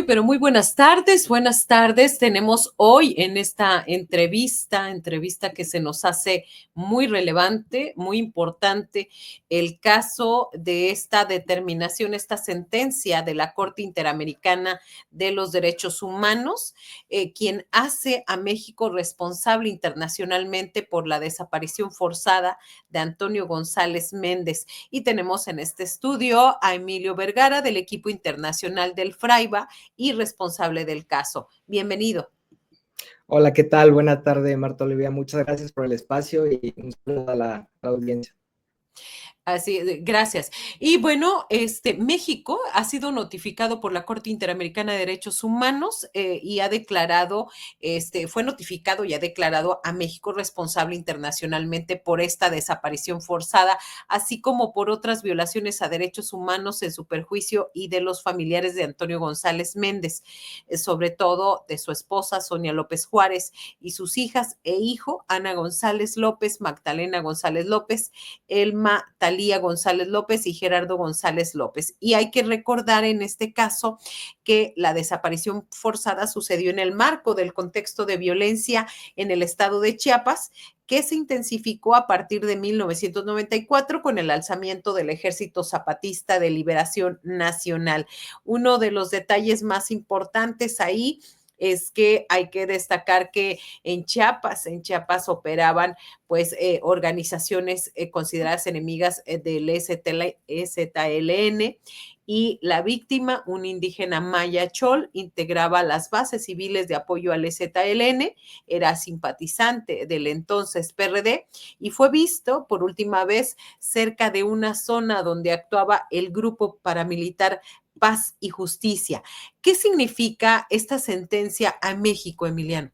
Pero muy buenas tardes, buenas tardes. Tenemos hoy en esta entrevista que se nos hace muy relevante, muy importante, el caso de esta determinación, esta sentencia de la Corte Interamericana de los Derechos Humanos, quien hace a México responsable internacionalmente por la desaparición forzada de Antonio González Méndez. Y tenemos en este estudio a Emilio Vergara del equipo internacional del FRAIBA y responsable del caso. Bienvenido. Hola, ¿qué tal? Buena tarde, Marta Olivia. Muchas gracias por el espacio y un saludo a la audiencia. Así, gracias. Y bueno, México ha sido notificado por la Corte Interamericana de Derechos Humanos y ha declarado, fue notificado y ha declarado a México responsable internacionalmente por esta desaparición forzada, así como por otras violaciones a derechos humanos en su perjuicio y de los familiares de Antonio González Méndez, sobre todo de su esposa Sonia López Juárez y sus hijas e hijo Ana González López, Magdalena González López, Elma Talía González López y Gerardo González López. Y hay que recordar en este caso que la desaparición forzada sucedió en el marco del contexto de violencia en el estado de Chiapas, que se intensificó a partir de 1994 con el alzamiento del Ejército Zapatista de Liberación Nacional. Uno de los detalles más importantes ahí es que hay que destacar que en Chiapas operaban pues organizaciones consideradas enemigas del EZLN y la víctima, un indígena maya chol, integraba las bases civiles de apoyo al EZLN, era simpatizante del entonces PRD y fue visto por última vez cerca de una zona donde actuaba el grupo paramilitar Paz y Justicia. ¿Qué significa esta sentencia a México, Emiliano?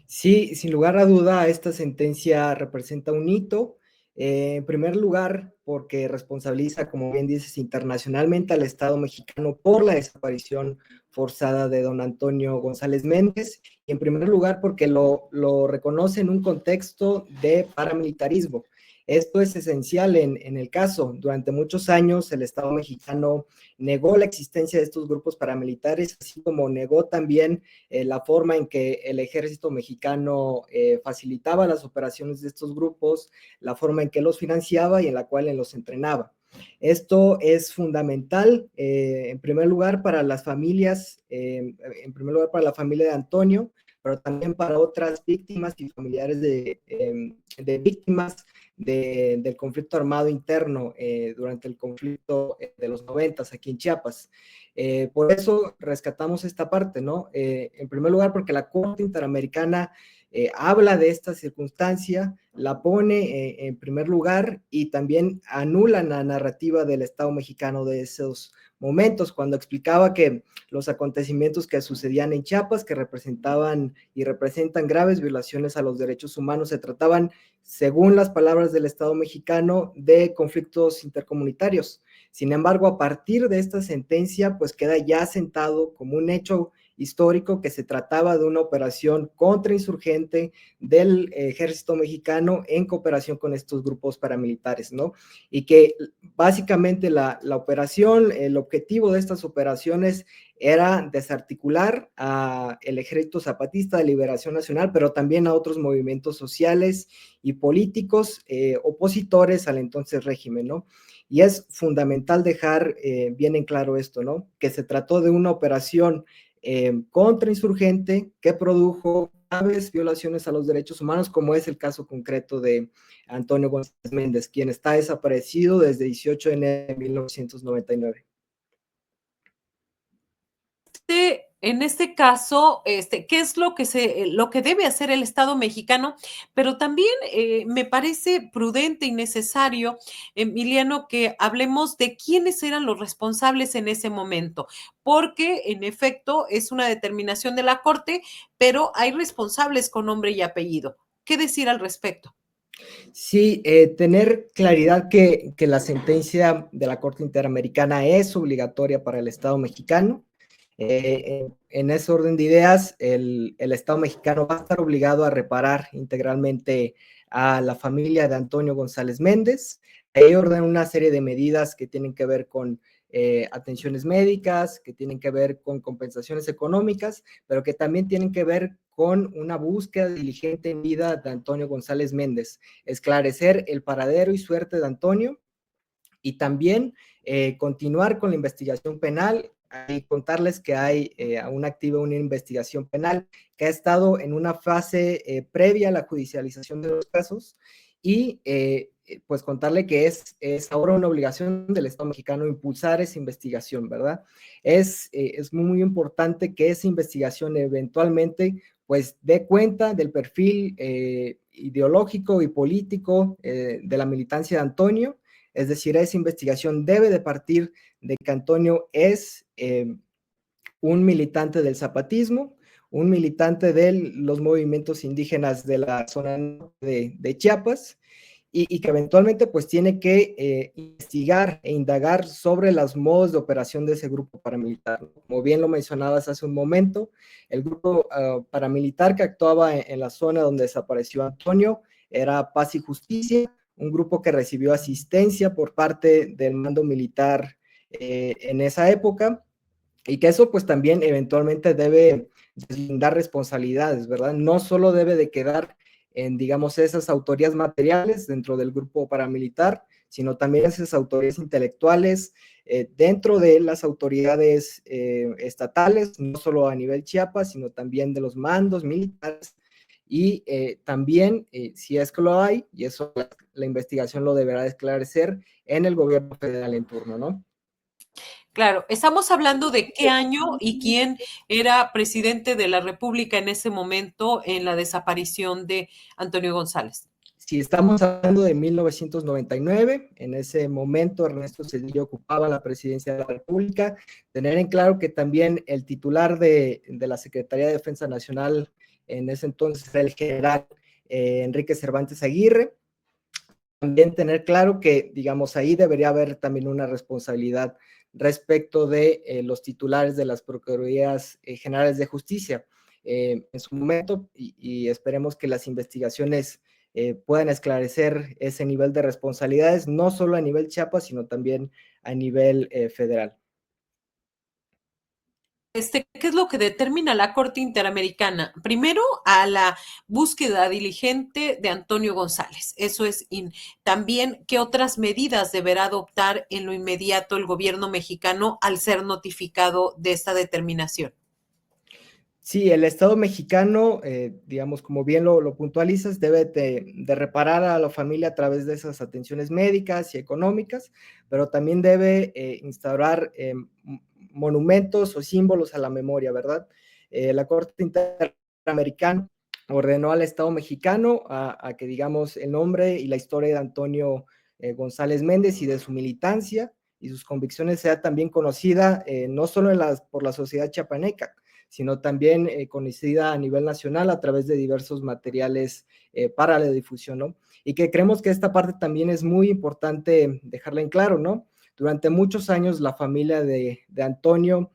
Sí, sin lugar a duda, esta sentencia representa un hito. En primer lugar, porque responsabiliza, como bien dices, internacionalmente al Estado mexicano por la desaparición forzada de don Antonio González Méndez. Y en primer lugar, porque lo reconoce en un contexto de paramilitarismo. Esto es esencial en el caso. Durante muchos años el Estado mexicano negó la existencia de estos grupos paramilitares, así como negó también la forma en que el ejército mexicano facilitaba las operaciones de estos grupos, la forma en que los financiaba y en la cual los entrenaba. Esto es fundamental, en primer lugar, para las familias, en primer lugar para la familia de Antonio, pero también para otras víctimas y familiares de víctimas del conflicto armado interno durante el conflicto de los 90 aquí en Chiapas. Por eso rescatamos esta parte, ¿no? En primer lugar, porque la Corte Interamericana habla de esta circunstancia, la pone en primer lugar y también anula la narrativa del Estado mexicano de esos momentos, cuando explicaba que los acontecimientos que sucedían en Chiapas, que representaban y representan graves violaciones a los derechos humanos, se trataban, según las palabras del Estado mexicano, de conflictos intercomunitarios. Sin embargo, a partir de esta sentencia, pues queda ya sentado como un hecho histórico que se trataba de una operación contrainsurgente del ejército mexicano en cooperación con estos grupos paramilitares, ¿no? Y que básicamente la operación, el objetivo de estas operaciones era desarticular al Ejército Zapatista de Liberación Nacional, pero también a otros movimientos sociales y políticos opositores al entonces régimen, ¿no? Y es fundamental dejar bien en claro esto, ¿no? Que se trató de una operación contrainsurgente que produjo graves violaciones a los derechos humanos, como es el caso concreto de Antonio González Méndez, quien está desaparecido desde 18 de enero de 1999. En este caso, ¿qué es lo que debe hacer el Estado mexicano? Pero también me parece prudente y necesario, Emiliano, que hablemos de quiénes eran los responsables en ese momento, porque en efecto es una determinación de la Corte, pero hay responsables con nombre y apellido. ¿Qué decir al respecto? Sí, tener claridad que la sentencia de la Corte Interamericana es obligatoria para el Estado mexicano. En ese orden de ideas, el Estado mexicano va a estar obligado a reparar integralmente a la familia de Antonio González Méndez, Ahí ordena una serie de medidas que tienen que ver con atenciones médicas, que tienen que ver con compensaciones económicas, pero que también tienen que ver con una búsqueda diligente en vida de Antonio González Méndez, esclarecer el paradero y suerte de Antonio y también continuar con la investigación penal y contarles que hay aún activa una investigación penal que ha estado en una fase previa a la judicialización de los casos y pues contarle que es ahora una obligación del Estado mexicano impulsar esa investigación, ¿verdad? Es muy importante que esa investigación eventualmente pues dé cuenta del perfil ideológico y político de la militancia de Antonio. Es decir, esa investigación debe de partir de que Antonio es un militante del zapatismo, un militante de los movimientos indígenas de la zona de Chiapas, y que eventualmente pues tiene que investigar e indagar sobre los modos de operación de ese grupo paramilitar. Como bien lo mencionabas hace un momento, el grupo paramilitar que actuaba en la zona donde desapareció Antonio era Paz y Justicia, un grupo que recibió asistencia por parte del mando militar en esa época, y que eso pues también eventualmente debe deslindar responsabilidades, ¿verdad? No solo debe de quedar en, digamos, esas autorías materiales dentro del grupo paramilitar, sino también esas autoridades intelectuales dentro de las autoridades estatales, no solo a nivel Chiapas, sino también de los mandos militares, y también, si es que lo hay, y eso la investigación lo deberá esclarecer, en el gobierno federal en turno, ¿no? Claro, estamos hablando de qué año y quién era presidente de la República en ese momento en la desaparición de Antonio González. Si estamos hablando de 1999, en ese momento Ernesto Zedillo ocupaba la presidencia de la República, tener en claro que también el titular de la Secretaría de Defensa Nacional en ese entonces era el general Enrique Cervantes Aguirre. También tener claro que, digamos, ahí debería haber también una responsabilidad respecto de los titulares de las Procuradurías Generales de Justicia en su momento, y esperemos que las investigaciones puedan esclarecer ese nivel de responsabilidades, no solo a nivel Chiapas, sino también a nivel federal. ¿Qué es lo que determina la Corte Interamericana? Primero, a la búsqueda diligente de Antonio González. Eso es también qué otras medidas deberá adoptar en lo inmediato el gobierno mexicano al ser notificado de esta determinación. Sí, el Estado mexicano, digamos, como bien lo puntualizas, debe de reparar a la familia a través de esas atenciones médicas y económicas, pero también debe instaurar monumentos o símbolos a la memoria, ¿verdad? La Corte Interamericana ordenó al Estado mexicano a que, digamos, el nombre y la historia de Antonio González Méndez y de su militancia y sus convicciones sea también conocida no solo por la sociedad chiapaneca, sino también conocida a nivel nacional a través de diversos materiales para la difusión, ¿no? Y que creemos que esta parte también es muy importante dejarla en claro, ¿no? Durante muchos años la familia de Antonio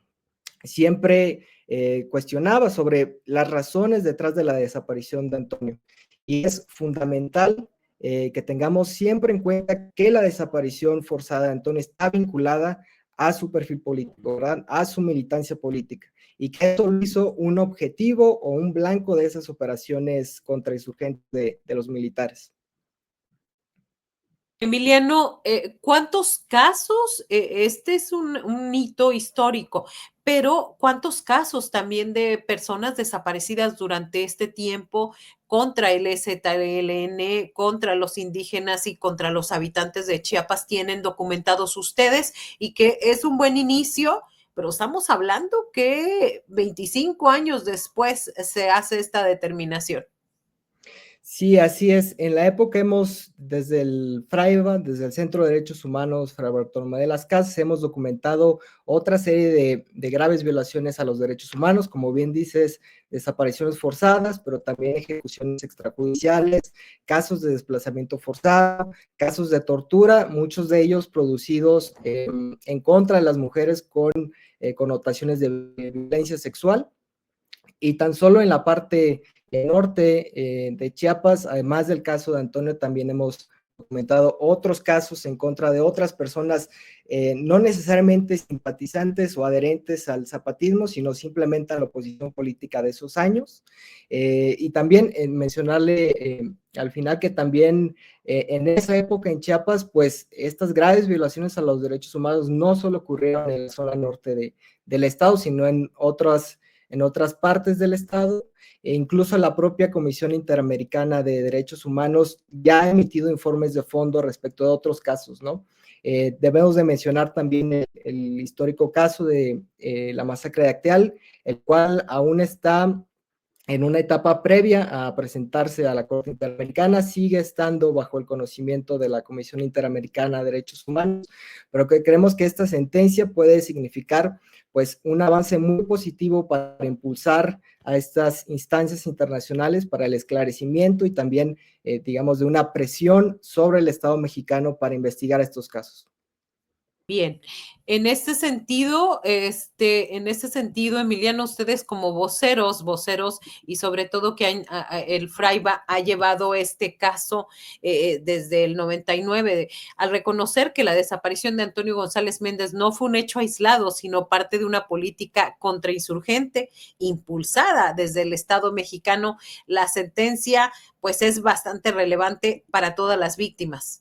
siempre cuestionaba sobre las razones detrás de la desaparición de Antonio. Y es fundamental que tengamos siempre en cuenta que la desaparición forzada de Antonio está vinculada a su perfil político, ¿verdad? A su militancia política, y que eso lo hizo un objetivo o un blanco de esas operaciones contra insurgentes de los militares. Emiliano, ¿cuántos casos? Este es un hito histórico, pero ¿cuántos casos también de personas desaparecidas durante este tiempo contra el EZLN, contra los indígenas y contra los habitantes de Chiapas tienen documentados ustedes? Y que es un buen inicio, pero estamos hablando que 25 años después se hace esta determinación. Sí, así es. En la época desde el FRAIBA, desde el Centro de Derechos Humanos, Fray Bartolomé de las Casas, hemos documentado otra serie de graves violaciones a los derechos humanos, como bien dices, desapariciones forzadas, pero también ejecuciones extrajudiciales, casos de desplazamiento forzado, casos de tortura, muchos de ellos producidos en contra de las mujeres con connotaciones de violencia sexual. Y tan solo en la parte norte de Chiapas, además del caso de Antonio, también hemos documentado otros casos en contra de otras personas, no necesariamente simpatizantes o adherentes al zapatismo, sino simplemente a la oposición política de esos años. Y también mencionarle al final que también en esa época en Chiapas, pues estas graves violaciones a los derechos humanos no solo ocurrieron en la zona norte del estado, sino en otras partes del estado. E incluso la propia Comisión Interamericana de Derechos Humanos ya ha emitido informes de fondo respecto de otros casos, ¿no? Debemos de mencionar también el histórico caso de la masacre de Acteal, el cual aún está en una etapa previa a presentarse a la Corte Interamericana, sigue estando bajo el conocimiento de la Comisión Interamericana de Derechos Humanos, pero que creemos que esta sentencia puede significar pues un avance muy positivo para impulsar a estas instancias internacionales para el esclarecimiento y también, digamos, de una presión sobre el Estado mexicano para investigar estos casos. Bien, en este sentido, Emiliano, ustedes como voceros y sobre todo que el Fraiba ha llevado este caso desde el 99, al reconocer que la desaparición de Antonio González Méndez no fue un hecho aislado, sino parte de una política contrainsurgente impulsada desde el Estado mexicano, la sentencia pues es bastante relevante para todas las víctimas.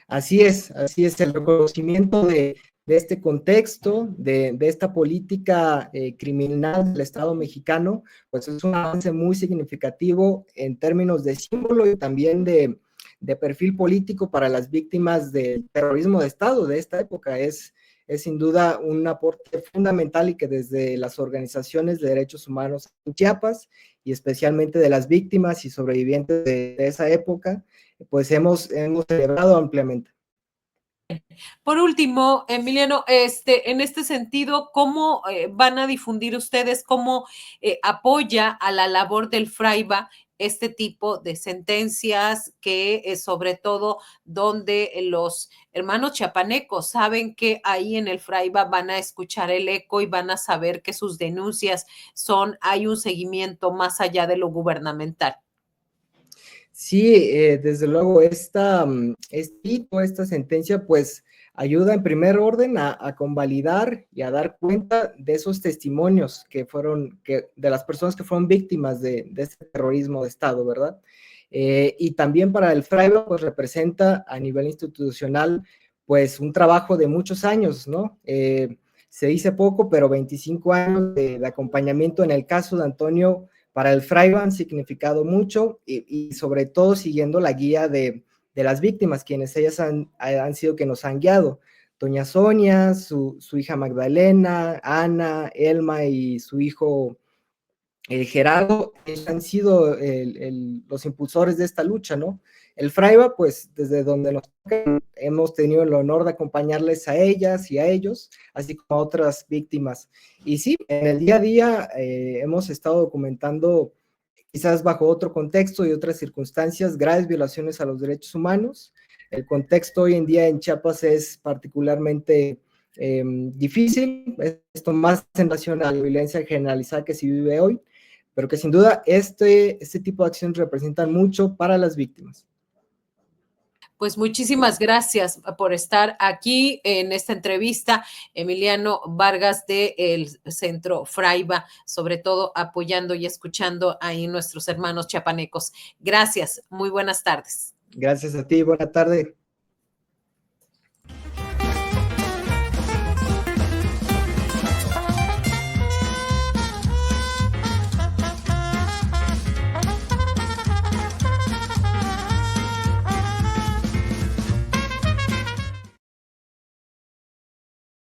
Así es, el reconocimiento de este contexto, de esta política criminal del Estado mexicano, pues es un avance muy significativo en términos de símbolo y también de perfil político para las víctimas del terrorismo de Estado de esta época. Es sin duda un aporte fundamental y que desde las organizaciones de derechos humanos en Chiapas y especialmente de las víctimas y sobrevivientes de esa época, pues hemos celebrado ampliamente. Por último, Emiliano, en este sentido, ¿cómo van a difundir ustedes, cómo apoya a la labor del Fraiba este tipo de sentencias que sobre todo donde los hermanos chiapanecos saben que ahí en el Fraiba van a escuchar el eco y van a saber que sus denuncias hay un seguimiento más allá de lo gubernamental? Sí, desde luego, esta sentencia, pues ayuda en primer orden a convalidar y a dar cuenta de esos testimonios de las personas que fueron víctimas de este terrorismo de Estado, ¿verdad? Y también para el Fraiba, pues representa a nivel institucional, pues un trabajo de muchos años, ¿no? Se dice poco, pero 25 años de acompañamiento en el caso de Antonio para el Fraiba han significado mucho y sobre todo siguiendo la guía de las víctimas, quienes ellas han sido que nos han guiado. Doña Sonia, su hija Magdalena, Ana, Elma y su hijo Gerardo, han sido los impulsores de esta lucha, ¿no? El Fraiba, pues desde donde nos toca, hemos tenido el honor de acompañarles a ellas y a ellos, así como a otras víctimas. Y sí, en el día a día hemos estado documentando, quizás bajo otro contexto y otras circunstancias, graves violaciones a los derechos humanos. El contexto hoy en día en Chiapas es particularmente difícil, esto más en relación a la violencia generalizada que se vive hoy, pero que sin duda este tipo de acciones representan mucho para las víctimas. Pues muchísimas gracias por estar aquí en esta entrevista, Emiliano Vargas del Centro Fraiba, sobre todo apoyando y escuchando ahí nuestros hermanos chiapanecos. Gracias, muy buenas tardes. Gracias a ti, buena tarde.